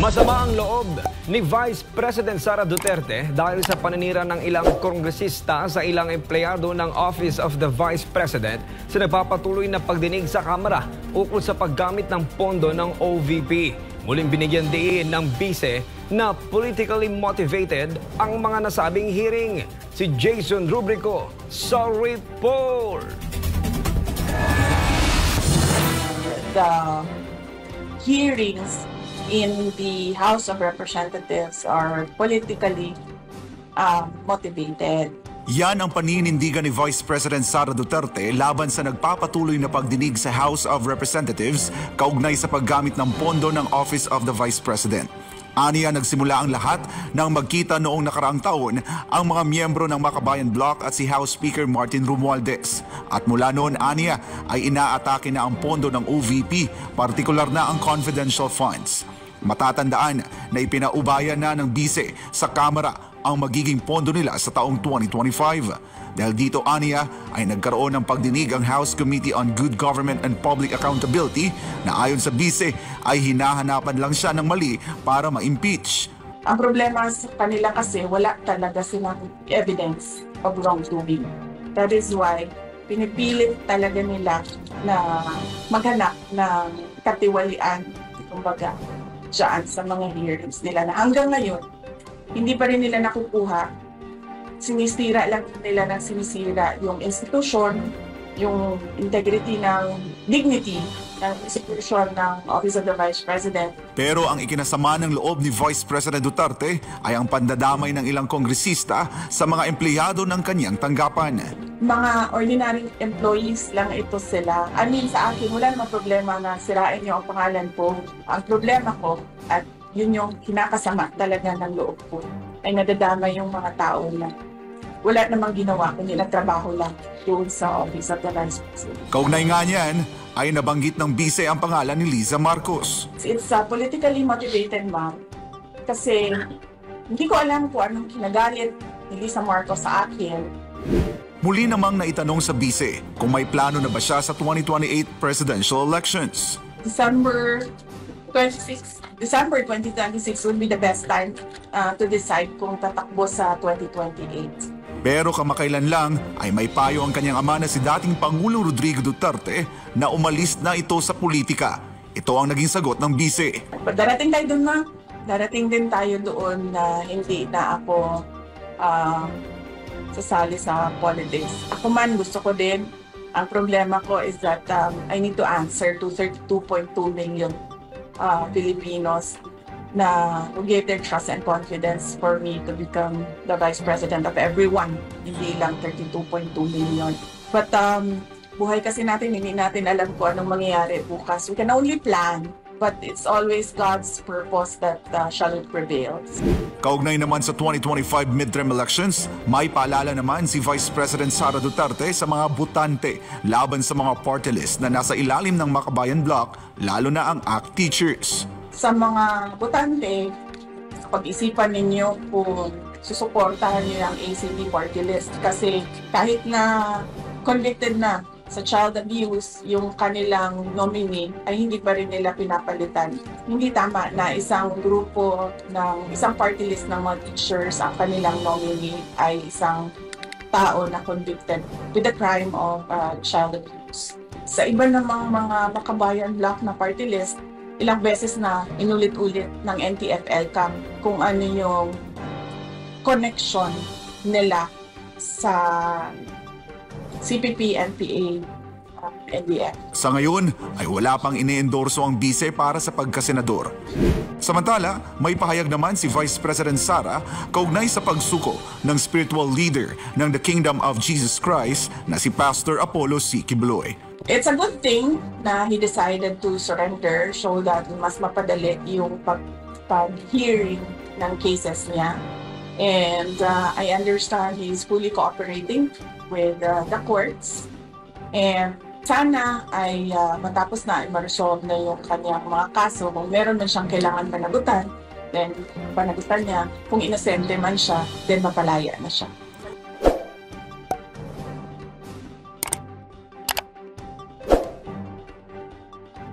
Masama ang loob ni Vice President Sara Duterte dahil sa paninira ng ilang kongresista sa ilang empleyado ng Office of the Vice President sa nagpapatuloy na pagdinig sa Kamara ukol sa paggamit ng pondo ng OVP. Muling binigyan diin ng bise na politically motivated ang mga nasabing hearing. Si Jason Rubrico sa report. The hearings in the House of Representatives are politically motivated. Yan ang paninindigan ni Vice President Sara Duterte laban sa nagpapatuloy na pagdinig sa House of Representatives kaugnay sa paggamit ng pondo ng Office of the Vice President. Aniya, nagsimula ang lahat nang magkita noong nakaraang taon ang mga miyembro ng Makabayan Bloc at si House Speaker Martin Romualdez. At mula noon, aniya, ay inaatake na ang pondo ng OVP, partikular na ang confidential funds. Matatandaan na ipinaubaya na ng bise sa Kamara ang magiging pondo nila sa taong 2025. Dahil dito, aniya, ay nagkaroon ng pagdinig ang House Committee on Good Government and Public Accountability na ayon sa bise ay hinahanapan lang siya ng mali para ma-impeach. Ang problema sa kanila kasi wala talaga silang evidence of wrongdoing. That is why pinipilit talaga nila na maghanap ng katiwalian, kumbaga, dyan sa mga hearings nila na hanggang ngayon, hindi pa rin nila nakukuha. Sinisira lang nila ng sinisira yung institution, yung integrity ng dignity ng institution ng Office of the Vice President. Pero ang ikinasama ng loob ni Vice President Duterte ay ang pandadamay ng ilang kongresista sa mga empleyado ng kanyang tanggapan. Mga ordinary employees lang ito sila. I mean, sa akin, wala namang problema na sirain niyo ang pangalan ko. Ang problema ko, at yun yung kinakasama talaga ng loob ko, ay nadadamay yung mga tao na wala namang ginawa kundi nagtrabaho lang doon sa Office of the Vice President. Kaugnay nga niyan, ay nabanggit ng bise ang pangalan ni Liza Marcos. It's politically motivated, ma'am. Kasi hindi ko alam kung anong kinagalit ni Liza Marcos sa akin. Muli namang naitanong sa bise kung may plano na ba siya sa 2028 presidential elections. December 2026 will be the best time to decide kung tatakbo sa 2028. Pero kamakailan lang ay may payo ang kanyang ama na si dating Pangulong Rodrigo Duterte na umalis na ito sa politika. Ito ang naging sagot ng bise. Darating tayo doon, ma. Darating din tayo doon na hindi na ako sasali sa politics. Ako man, gusto ko din. Ang problema ko is that I need to answer to 32.2 million Filipinos na who gave their trust and confidence for me to become the Vice President of everyone, hindi lang 32.2 million. But buhay kasi natin, hindi natin alam kung anong mangyayari bukas. We can only plan, but it's always God's purpose that shall prevail. Kaugnay naman sa 2025 midterm elections, may paalala naman si Vice President Sara Duterte sa mga botante laban sa mga party list na nasa ilalim ng Makabayan Bloc, lalo na ang ACT teachers. Sa mga botante, pag-isipan ninyo kung susuportahan niyo ang ACT party list kasi kahit na convicted na sa child abuse yung kanilang nominee ay hindi pa rin nila pinapalitan. Hindi tama na isang grupo ng isang party list ng mga teachers ang kanilang nominee ay isang tao na convicted with the crime of child abuse. Sa iba namang mga Makabayan Bloc na party list, ilang beses na inulit-ulit ng NTF-ELCAC kung ano yung connection nila sa CPP, NPA, NDF. Sa ngayon ay wala pang ine-endorso ang bise para sa pagkasenador. Samantala, may pahayag naman si Vice President Sara kaugnay sa pagsuko ng spiritual leader ng The Kingdom of Jesus Christ na si Pastor Apollo C. Quiboloy. It's a good thing na he decided to surrender so that mas mapadali yung pag-hearing ng cases niya. And I understand he's fully cooperating with the courts. And sana ay matapos na, ma-resolve na yung kanyang mga kaso. Kung meron man siyang kailangan panagutan, then panagutan niya. Kung inosente man siya, then mapalaya na siya.